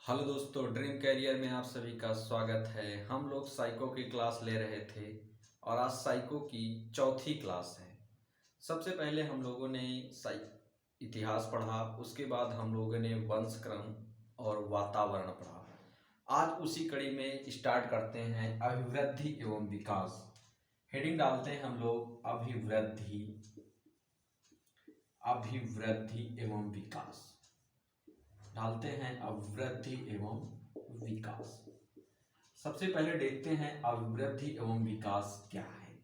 Hello दोस्तों, dream career में आप सभी का स्वागत है। हम लोग साइको की क्लास ले रहे थे और आज साइको की चौथी क्लास है। सबसे पहले हम लोगों ने इतिहास पढ़ा, उसके बाद हम लोगों ने वंश क्रम और वातावरण पढ़ा। आज उसी कड़ी में स्टार्ट करते हैं अभिवृद्धि एवं विकास। हेडिंग डालते हैं हम लोग अभिवृद्धि, अभिवृद्धि एवं विकास डालते हैं, अभिवृद्धि एवं विकास। सबसे पहले देखते हैं अभिवृद्धि एवं विकास क्या है।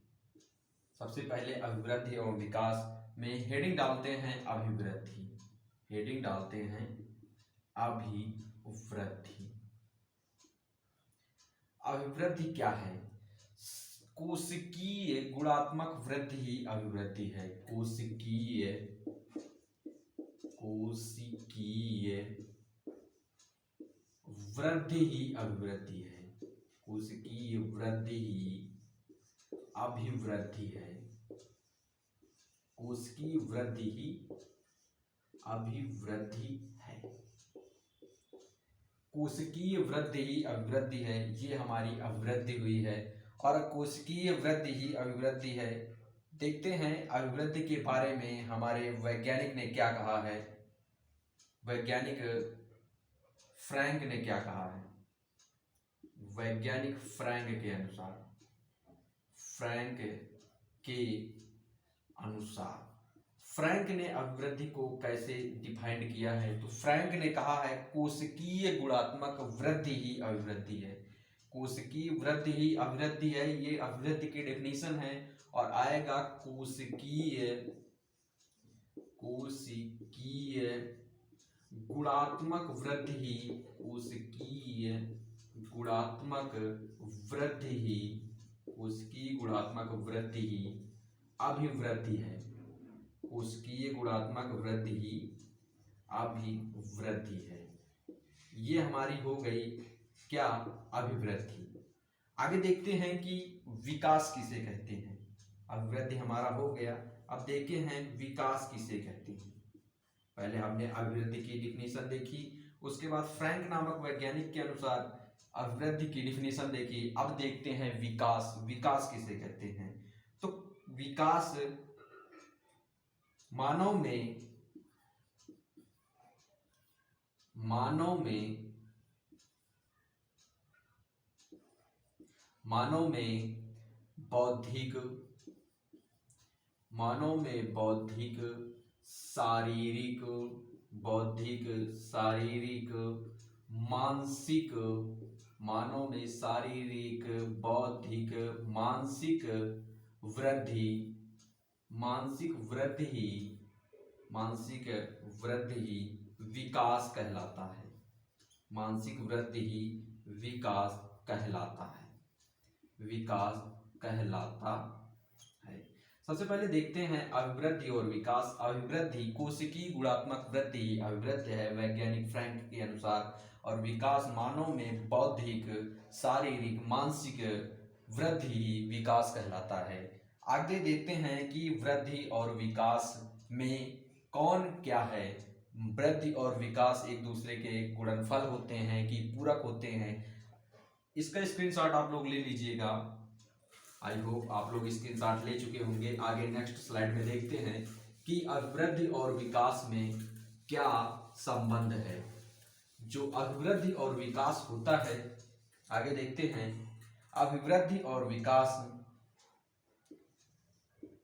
सबसे पहले अभिवृद्धि एवं विकास में हेडिंग डालते हैं अभिवृद्धि, हेडिंग डालते हैं अभिवृद्धि। अभिवृद्धि क्या है? कोशिकीय गुणात्मक वृद्धि ही अभिवृद्धि है। कोशिकीय वृद्धि ही अभिवृद्धि है। कोशिकीय वृद्धि ही अभिवृद्धि है। कोशिकीय वृद्धि ही अभिवृद्धि है। कोशिकीय वृद्धि ही अभिवृद्धि है, ये हमारी अभिवृद्धि हुई है। और कोशिकीय वृद्धि ही अभिवृद्धि है। देखते हैं अभिवृद्धि के बारे में हमारे वैज्ञानिक ने क्या कहा है। वैज्ञानिक फ्रैंक ने क्या कहा है? वैज्ञानिक फ्रैंक के अनुसार, फ्रैंक के अनुसार फ्रैंक ने अभिवृद्धि को कैसे डिफाइंड किया है? तो फ्रैंक ने कहा है कोशिकीय गुणात्मक वृद्धि ही अभिवृद्धि है। कोशिकीय वृद्धि ही अभिवृद्धि है, ये अभिवृद्धि की डेफिनेशन है। और आएगा कोशिकीय गुणात्मक वृद्धि ही, कोशिकीय गुणात्मक वृद्धि ही, कोशिकीय गुणात्मक वृद्धि ही अभिवृद्धि है। कोशिकीय गुणात्मक वृद्धि ही अभिवृद्धि है। ये हमारी हो गई क्या? अभिवृद्धि। आगे देखते हैं कि विकास किसे कहते हैं। अभिवृद्धि हमारा हो गया, अब देखते हैं विकास किसे कहते हैं। पहले हमने अभिवृद्धि की डिफिनेशन देखी, उसके बाद फ्रैंक नामक वैज्ञानिक के अनुसार अभिवृद्धि की डिफिनेशन देखी। अब देखते हैं विकास, विकास किसे कहते हैं। तो विकास मानव में बौद्धिक, शारीरिक, मानसिक, मानव में शारीरिक, बौद्धिक, मानसिक वृद्धि ही विकास कहलाता है। मानसिक वृद्धि ही विकास कहलाता है, विकास कहलाता है। सबसे पहले देखते हैं अभिवृद्धि और विकास। अभिवृद्धि कोशिकीय गुणात्मक वृद्धि अभिवृद्धि है वैज्ञानिक फ्रैंक के अनुसार, और विकास मानव में बौद्धिक, शारीरिक, मानसिक वृद्धि विकास कहलाता है। आगे देखते हैं कि वृद्धि और विकास में कौन क्या है। वृद्धि और विकास एक दूसरे के गुणनफल होते हैं कि पूरक होते हैं। इसका स्क्रीनशॉट आप लोग ले लीजिएगा। आई होप आप लोग स्क्रीनशॉट ले चुके होंगे। आगे नेक्स्ट स्लाइड में देखते हैं कि अभिवृद्धि और विकास में क्या संबंध है। जो अभिवृद्धि और विकास होता है, आगे देखते हैं अभिवृद्धि और विकास,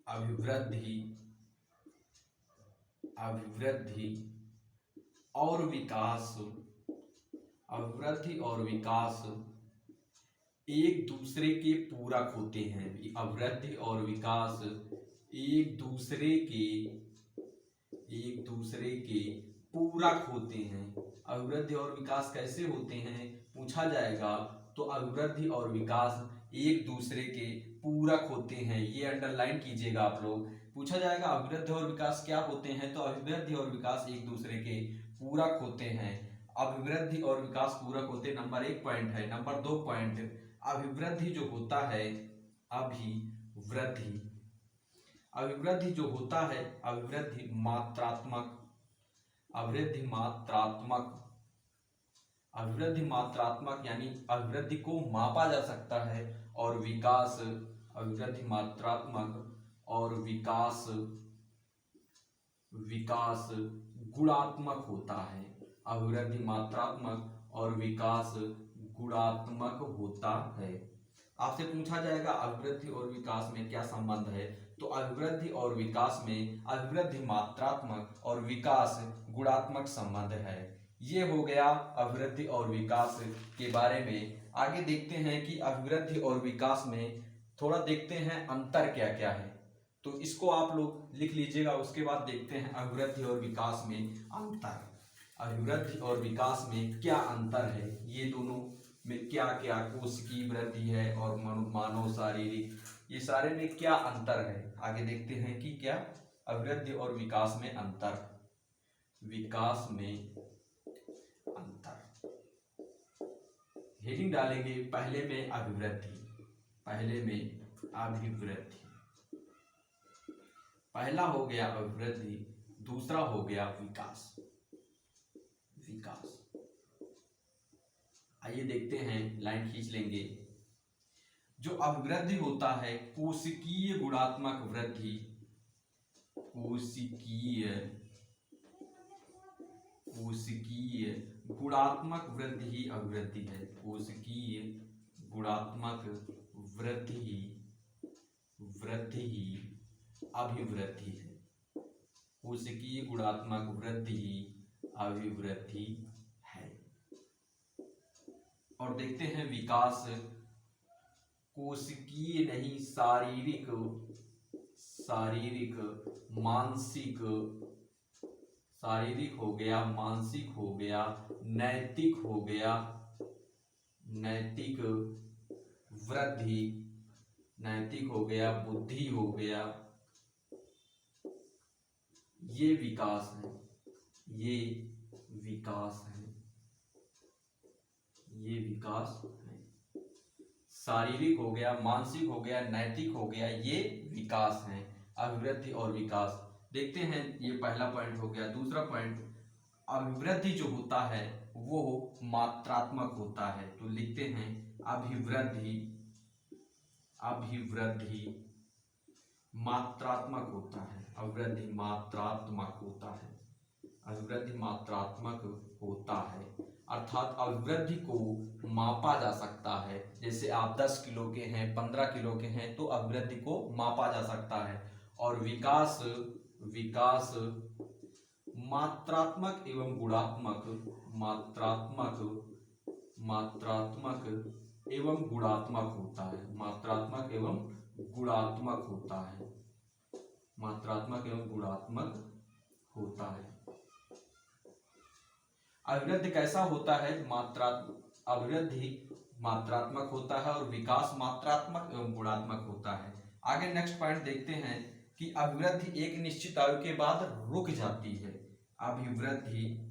अभिवृद्धि और विकास, अभिवृद्धि और विकास एक दूसरे के पूरक होते हैं। अभिवृद्धि और विकास एक दूसरे के पूरक होते हैं। अभिवृद्धि और विकास कैसे होते हैं पूछा जाएगा, तो अभिवृद्धि और विकास एक दूसरे के पूरक होते हैं। ये अंडरलाइन कीजिएगा आप लोग। पूछा जाएगा अभिवृद्धि और विकास क्या होते हैं, तो अभिवृद्धि और विकास एक दूसरे के पूरक होते हैं। अभिवृद्धि और विकास पूरक होते, नंबर 1 पॉइंट है। नंबर 2 पॉइंट, अभिवृद्धि जो होता है, अभिवृद्धि जो होता है, अभिवृद्धि मात्रात्मक अभिवृद्धि मात्रात्मक यानी अभिवृद्धि को मापा जा सकता है, और विकास अभिवृद्धि मात्रात्मक और विकास गुणात्मक होता है। अभिवृद्धि मात्रात्मक और विकास गुणात्मक होता है। आपसे पूछा जाएगा अभिवृद्धि और विकास में क्या संबंध है, तो अभिवृद्धि और विकास में अभिवृद्धि मात्रात्मक और विकास गुणात्मक संबंध है। ये हो गया अभिवृद्धि और विकास के बारे में। आगे देखते हैं कि अभिवृद्धि और विकास में थोड़ा देखते हैं अंतर क्या क्या है, तो इसको आप लोग लिख लीजिएगा। उसके बाद देखते हैं अभिवृद्धि और विकास में अंतर। अभिवृद्धि और विकास में क्या अंतर है, ये दोनों में क्या क्या कोशिकीय वृद्धि है और मानव शारीरिक, ये सारे में क्या अंतर है। आगे देखते हैं कि क्या अभिवृद्धि और विकास में अंतर। विकास में अंतर हेडिंग डालेंगे, पहले में अभिवृद्धि, पहले में अभिवृद्धि। पहला हो गया अभिवृद्धि, दूसरा हो गया विकास। विकास आइए देखते हैं, लाइन खींच लेंगे। जो अभिवृद्धि होता है कोशिकीय गुणात्मक वृद्धि, कोशिकीय गुणात्मक वृद्धि ही अभिवृद्धि है। कोशिकीय गुणात्मक वृद्धि ही अभिवृद्धि है। कोशिकीय गुणात्मक वृद्धि ही अभिवृद्धि है। और देखते हैं विकास, कोशिकीय नहीं, शारीरिक हो गया, मानसिक हो गया, नैतिक हो गया, नैतिक वृद्धि, नैतिक हो गया, बुद्धि हो गया, ये विकास है, ये विकास है, ये विकास है। शारीरिक हो गया, मानसिक हो गया, नैतिक हो गया, ये विकास है। अभिवृद्धि और विकास देखते हैं, ये पहला पॉइंट हो गया। दूसरा पॉइंट, अभिवृद्धि जो होता है वो मात्रात्मक होता है, तो लिखते हैं अभिवृद्धि मात्रात्मक होता है। अभिवृद्धि मात्रात्मक होता है, अभिवृद्धि मात्रात्मक होता है, अर्थात अभिवृद्धि को मापा जा सकता है। जैसे आप 10 किलो के हैं, 15 किलो के हैं, तो अभिवृद्धि को मापा जा सकता है। और विकास मात्रात्मक एवं गुणात्मक, मात्रात्मक एवं गुणात्मक होता है। मात्रात्मक एवं गुणात्मक होता है, मात्रात्मक एवं गुणात्मक होता है। अभिवृद्धि कैसा होता है, अभिवृद्धि मात्रात्मक होता है और विकास मात्रात्मक एवं गुणात्मक होता है। आगे नेक्स्ट पॉइंट देखते हैं कि अभिवृद्धि एक निश्चित आयु के बाद रुक जाती है। अभिवृद्धि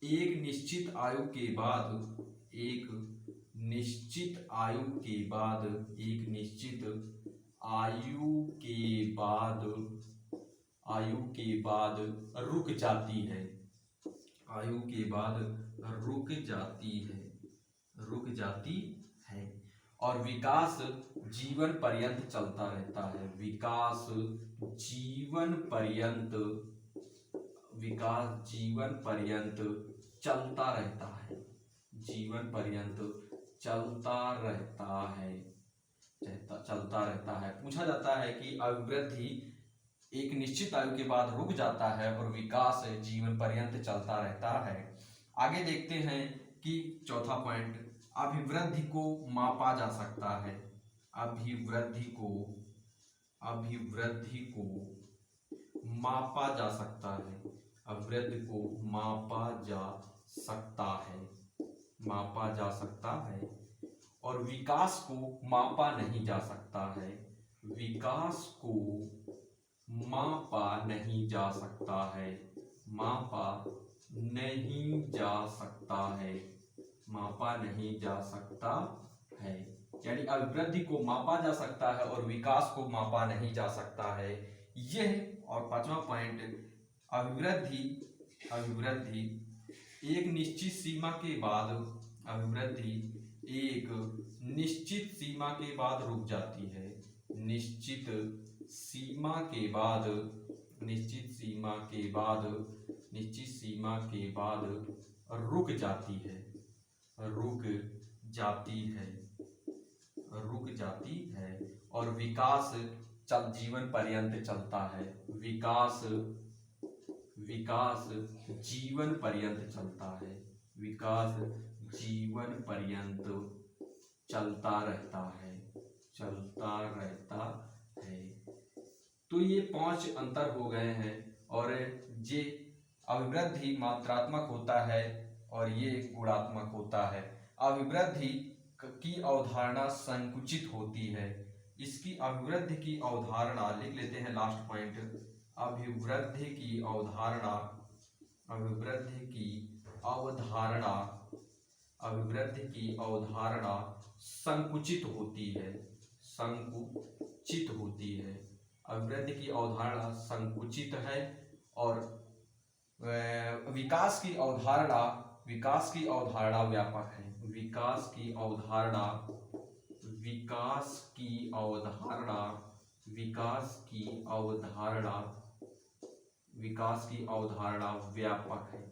एक निश्चित आयु के बाद, एक निश्चित आयु के बाद रुक जाती है। आयु के बाद रुक जाती है। और विकास जीवन पर्यंत चलता रहता है। विकास जीवन पर्यंत चलता रहता है। जीवन पर्यंत चलता रहता है। पूछा जाता है कि अभिवृद्धि एक निश्चित आयु के बाद रुक जाता है और विकास जीवन पर्यंत चलता रहता है। आगे देखते हैं कि चौथा पॉइंट, अभिवृद्धि को मापा जा सकता है। अभिवृद्धि को मापा जा सकता है। अभिवृद्धि को मापा जा सकता है। और विकास को मापा नहीं जा सकता है। विकास को मापा नहीं जा सकता है। मापा नहीं जा सकता है। मापा नहीं जा सकता है। यानी अभिवृद्धि को मापा जा सकता है और विकास को मापा नहीं जा सकता है। यह और पांचवा पॉइंट, अभिवृद्धि अभिवृद्धि एक निश्चित सीमा के बाद, अभिवृद्धि एक निश्चित सीमा के बाद रुक जाती है, निश्चित सीमा के बाद, निश्चित सीमा के बाद, निश्चित सीमा के बाद रुक जाती है, रुक जाती है, रुक जाती है। और विकास जीवन पर्यंत चलता है, विकास, विकास जीवन पर्यंत चलता है, विकास जीवन पर्यंत चलता रहता है, चलता रहता है। तो ये 5 अंतर हो गए हैं। और ये अभिवृद्धि मात्रात्मक होता है और ये गुणात्मक होता है। अभिवृद्धि की अवधारणा संकुचित होती है। इसकी अभिवृद्धि की अवधारणा लिख लेते हैं, लास्ट पॉइंट, अभिवृद्धि की अवधारणा, अभिवृद्धि की अवधारणा, अभिवृद्धि की अवधारणा संकुचित होती है, संकुचित होती है। अभिवृद्धि की अवधारणा संकुचित है। और विकास की अवधारणा, विकास की अवधारणा व्यापक है, विकास की अवधारणा, विकास की अवधारणा, विकास की अवधारणा, विकास की अवधारणा व्यापक है,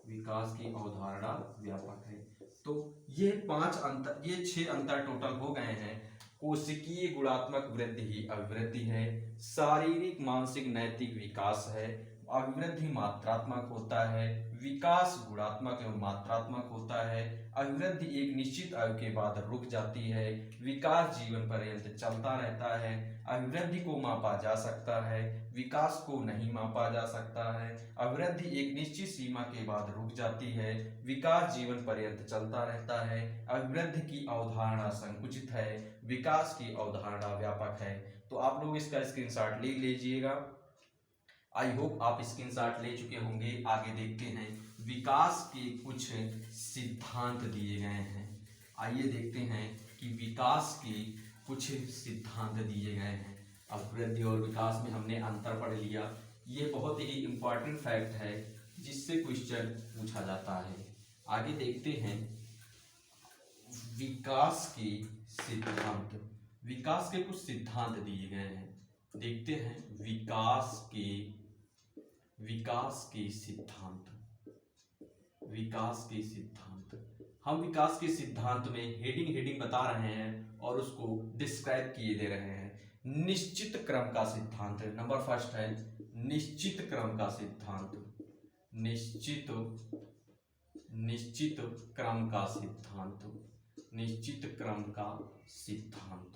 विकास की अवधारणा व्यापक है। तो ये 5 अंतर, ये 6 अंतर टोटल हो गए हैं। कोशिकीय गुणात्मक वृद्धि ही अभिवृद्धि है, शारीरिक मानसिक नैतिक विकास है, अभिवृद्धि मात्रात्मक होता है, विकास गुणात्मक एवं मात्रात्मक होता है, अभिवृद्धि एक निश्चित आयु के बाद रुक जाती है, विकास जीवन पर्यंत चलता रहता है, अभिवृद्धि को मापा जा सकता है, विकास को नहीं मापा जा सकता है, अभिवृद्धि एक निश्चित सीमा के बाद रुक जाती है, विकास जीवन पर्यंत चलता रहता है, अभिवृद्धि की अवधारणा संकुचित है, विकास की अवधारणा व्यापक है। तो आप लोग इसका स्क्रीनशॉट ले लीजिएगा। आई होप आप स्क्रीनशॉट ले चुके होंगे। आगे देखते हैं, विकास के कुछ सिद्धांत दिए गए हैं। आइए देखते हैं कि विकास के कुछ सिद्धांत दिए गए हैं। अभिवृद्धि और विकास में हमने अंतर पढ़ लिया। ये बहुत ही इंपॉर्टेंट फैक्ट है जिससे क्वेश्चन पूछा जाता है। आगे देखते हैं विकास के सिद्धांत। विकास के कुछ सिद्धांत दिए गए हैं, देखते हैं विकास के सिद्धांत। विकास के सिद्धांत, हम विकास के सिद्धांत में हेडिंग बता रहे हैं और उसको डिस्क्राइब किए दे रहे हैं। निश्चित क्रम का सिद्धांत नंबर फर्स्ट है, निश्चित क्रम का सिद्धांत, निश्चित क्रम का सिद्धांत, निश्चित क्रम का सिद्धांत।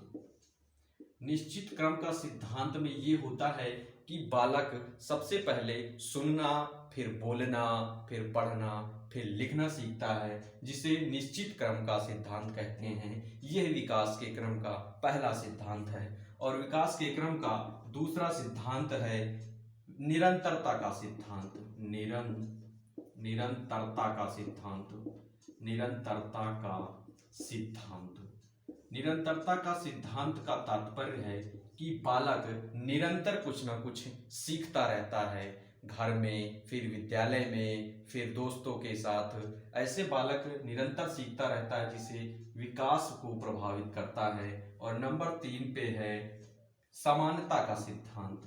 निश्चित क्रम का सिद्धांत में ये होता है कि बालक सबसे पहले सुनना, फिर बोलना, फिर पढ़ना, फिर लिखना सीखता है, जिसे निश्चित क्रम का सिद्धांत कहते हैं। यह विकास के क्रम का पहला सिद्धांत है। और विकास के क्रम का दूसरा सिद्धांत है निरंतरता का सिद्धांत, निरंतरता का सिद्धांत, निरंतरता का सिद्धांत। निरंतरता का सिद्धांत का तात्पर्य है कि बालक निरंतर कुछ न कुछ सीखता रहता है, घर में, फिर विद्यालय में, फिर दोस्तों के साथ। ऐसे बालक निरंतर सीखता रहता है जिसे विकास को प्रभावित करता है। और नंबर 3 पे है समानता का सिद्धांत,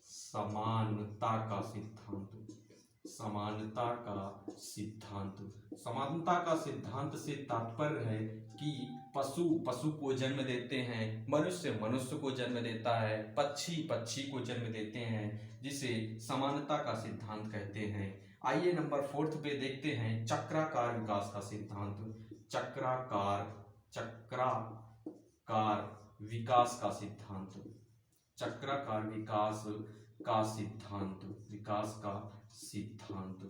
समानता का सिद्धांत, समानता का सिद्धांत। समानता का सिद्धांत से तात्पर्य है कि पशु को जन्म देते हैं, मनुष्य को जन्म देता है, पक्षी को जन्म देते हैं, जिसे समानता का सिद्धांत कहते हैं। आइए नंबर 4 पे देखते हैं चक्राकार विकास का सिद्धांत। चक्राकार विकास का सिद्धांत, चक्राकार विकास का सिद्धांत, विकास का सिद्धांत।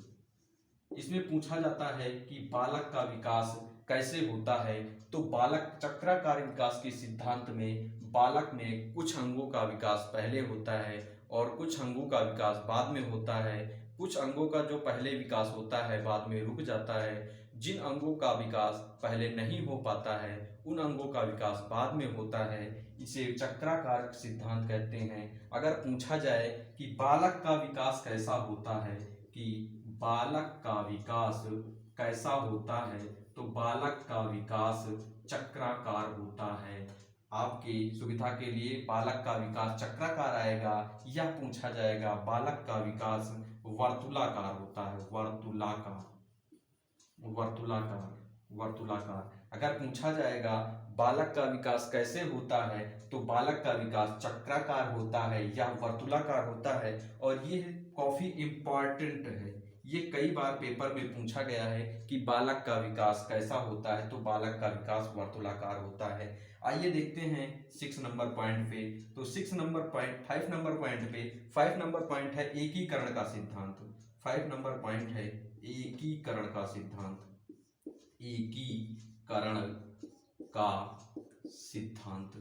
इसमें पूछा जाता है कि बालक का विकास कैसे होता है। तो बालक चक्राकार विकास के सिद्धांत में बालक में कुछ अंगों का विकास पहले होता है और कुछ अंगों का विकास बाद में होता है। कुछ अंगों का जो पहले विकास होता है बाद में रुक जाता है। जिन अंगों का विकास पहले नहीं हो पाता है उन अंगों का विकास बाद में होता है। इसे चक्राकार सिद्धांत कहते हैं। अगर पूछा जाए कि बालक का विकास कैसा होता है, कि बालक का विकास कैसा होता है, तो बालक का विकास चक्राकार होता है। आपकी सुविधा के लिए बालक का विकास चक्राकार आएगा, यह पूछा जाएगा बालक का विकास वर्तुलाकार होता है, वर्तुलाकार, वर्तुलाकार, वर्तुलाकार। अगर पूछा जाएगा बालक का विकास कैसे होता है, तो बालक का विकास चक्राकार होता है या वर्तुलाकार होता है। और ये काफी इम्पॉर्टेंट है, ये कई बार पेपर में पूछा गया है कि बालक का विकास कैसा होता है, तो बालक का विकास वर्तुलाकार होता है। आइए देखते हैं 6 नंबर पॉइंट पे। तो 6 नंबर पॉइंट 5 नंबर पॉइंट पे 5 नंबर पॉइंट है एकीकरण का सिद्धांत। 5 नंबर पॉइंट है एकीकरण का सिद्धांत, एकीकरण का सिद्धांत।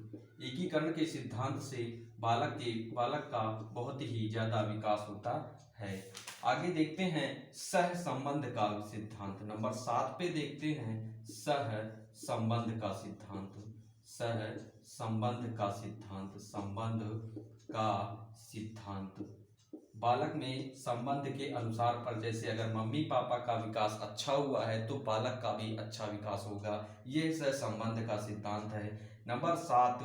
एकीकरण के सिद्धांत से बालक का बहुत ही ज्यादा विकास होता है। आगे देखते हैं सह संबंध का सिद्धांत। नंबर 7 पे देखते हैं सह संबंध का सिद्धांत, सह संबंध का सिद्धांत, संबंध का सिद्धांत। बालक में संबंध के अनुसार पर, जैसे अगर मम्मी पापा का विकास अच्छा हुआ है तो बालक का भी अच्छा विकास होगा, ये सहसंबंध का सिद्धांत है। नंबर 7,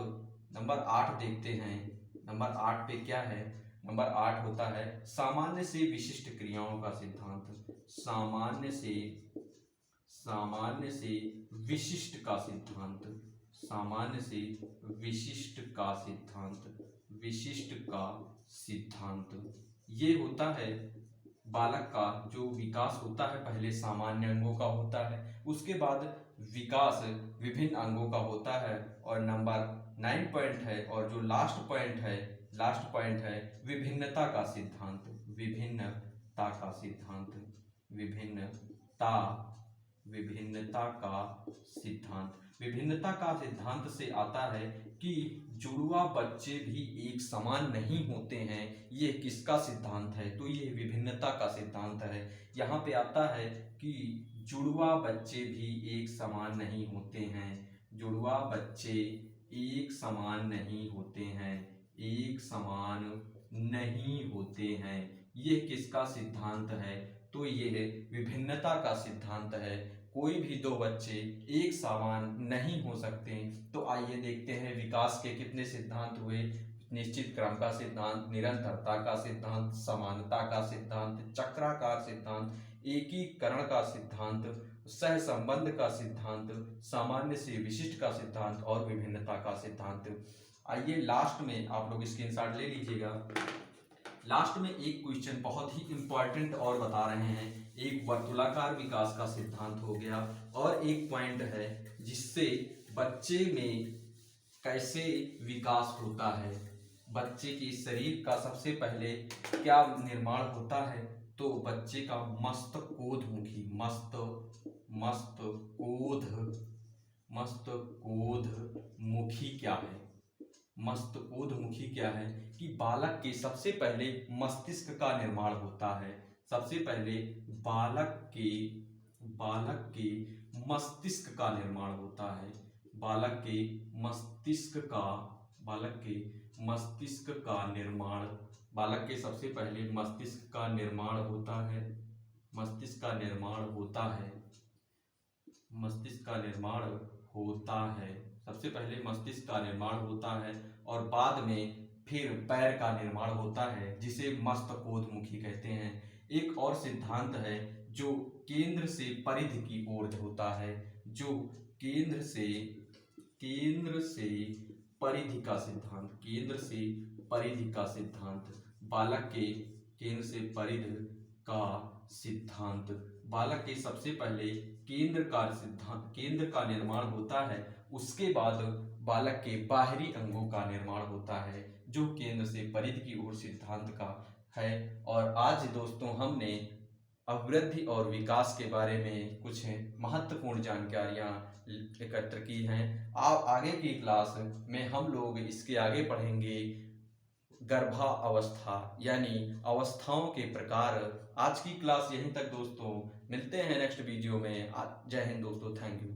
नंबर 8 देखते हैं। नंबर 8 पे क्या है, नंबर 8 होता है सामान्य से विशिष्ट क्रियाओं का सिद्धांत, सामान्य से विशिष्ट का सिद्धांत, सामान्य से विशिष्ट का सिद्धांत, विशिष्ट का सिद्धांत। ये होता है बालक का जो विकास होता है, पहले सामान्य अंगों का होता है, उसके बाद विकास विभिन्न अंगों का होता है। और नंबर 9 पॉइंट है, और जो लास्ट पॉइंट है विभिन्नता का सिद्धांत, विभिन्नता का सिद्धांत, विभिन्नता का सिद्धांत। विभिन्नता का सिद्धांत से आता है कि जुड़वा बच्चे भी एक समान नहीं होते हैं। ये किसका सिद्धांत है, तो ये विभिन्नता का सिद्धांत है। यहाँ पे आता है कि जुड़वा बच्चे भी एक समान नहीं होते हैं, जुड़वा बच्चे एक समान नहीं होते हैं, एक समान नहीं होते हैं। ये किसका सिद्धांत है, तो ये विभिन्नता का सिद्धांत है। कोई भी दो बच्चे एक समान नहीं हो सकते। तो आइए देखते हैं विकास के कितने सिद्धांत हुए। निश्चित क्रम का सिद्धांत, निरंतरता का सिद्धांत, समानता का सिद्धांत, चक्राकार सिद्धांत, एकीकरण का सिद्धांत, सहसंबंध का सिद्धांत, सामान्य से विशिष्ट का सिद्धांत और विभिन्नता का सिद्धांत। आइए लास्ट में आप लोग स्क्रीनशॉट ले लीजिएगा। लास्ट में एक क्वेश्चन बहुत ही इंपॉर्टेंट और बता रहे हैं। एक वर्तुलाकार विकास का सिद्धांत हो गया, और एक पॉइंट है जिससे बच्चे में कैसे विकास होता है। बच्चे के शरीर का सबसे पहले क्या निर्माण होता है, तो बच्चे का मस्तकोधमुखी, मस्तकोधमुखी क्या है, मस्तकोधमुखी क्या है कि बालक के सबसे पहले मस्तिष्क का निर्माण होता है। सबसे पहले बालक के मस्तिष्क का निर्माण होता है, बालक के मस्तिष्क का निर्माण, बालक के सबसे पहले मस्तिष्क का निर्माण होता है, मस्तिष्क का निर्माण होता है, मस्तिष्क का निर्माण होता है। सबसे पहले मस्तिष्क का निर्माण होता है, और बाद में फिर पैर का निर्माण होता है, जिसे मस्तकोधमुखी कहते हैं। एक और सिद्धांत है जो केंद्र से परिधि की ओर होता है, जो केंद्र से परिधि का सिद्धांत, केंद्र से परिधि का सिद्धांत, बालक के केंद्र से परिधि का सिद्धांत। बालक के सबसे पहले केंद्र का निर्माण होता है, उसके बाद बालक के बाहरी अंगों का निर्माण होता है, जो केंद्र से परिधि की ओर सिद्धांत का है। और आज दोस्तों हमने अभिवृद्धि और विकास के बारे में कुछ महत्वपूर्ण जानकारियां एकत्र की हैं। आगे की क्लास में हम लोग इसके आगे पढ़ेंगे गर्भावस्था, यानी अवस्थाओं के प्रकार। आज की क्लास यहीं तक दोस्तों, मिलते हैं नेक्स्ट वीडियो में। जय हिंद दोस्तों, थैंक यू।